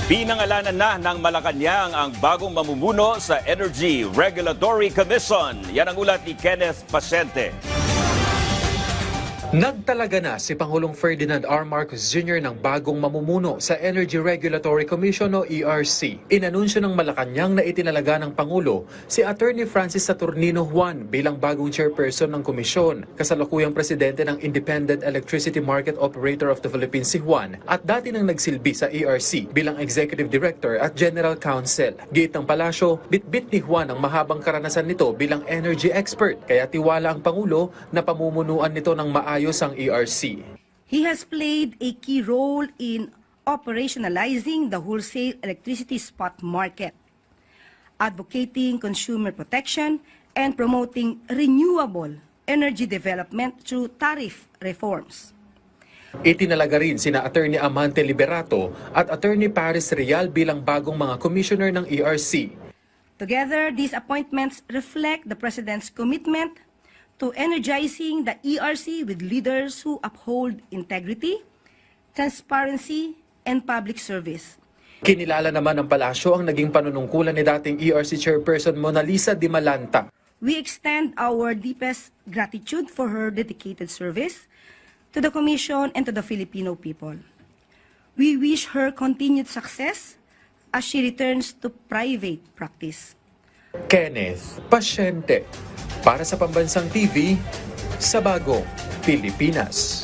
Pinangalanan na ng Malacanang ang bagong mamumuno sa Energy Regulatory Commission. Yan ang ulat ni Kenneth Pasyente. Nagtalaga na si Pangulong Ferdinand R. Marcos Jr. ng bagong mamumuno sa Energy Regulatory Commission o ERC. Inanunsyo ng Malacanang na itinalaga ng Pangulo si Attorney Francis Saturnino Juan bilang bagong chairperson ng komisyon. Kasalukuyang presidente ng Independent Electricity Market Operator of the Philippines si Juan at dati nang nagsilbi sa ERC bilang Executive Director at General Counsel. Giit ng palasyo, bitbit ni Juan ang mahabang karanasan nito bilang energy expert, kaya tiwala ang Pangulo na pamumunuan nito ng maayos ang ERC. He has played a key role in operationalizing the wholesale electricity spot market, advocating consumer protection, and promoting renewable energy development through tariff reforms. Itinalaga rin sina Attorney Amante Liberato at Attorney Paris Real bilang bagong mga commissioner ng ERC. Together, these appointments reflect the President's commitment to energizing the ERC with leaders who uphold integrity, transparency, and public service. Kinilala naman ng palasyo ang naging panunungkulan ni dating ERC Chairperson Mona Lisa Di Malanta. We extend our deepest gratitude for her dedicated service to the Commission and to the Filipino people. We wish her continued success as she returns to private practice. Kenneth Pasyente para sa Pambansang TV sa Bagong Pilipinas.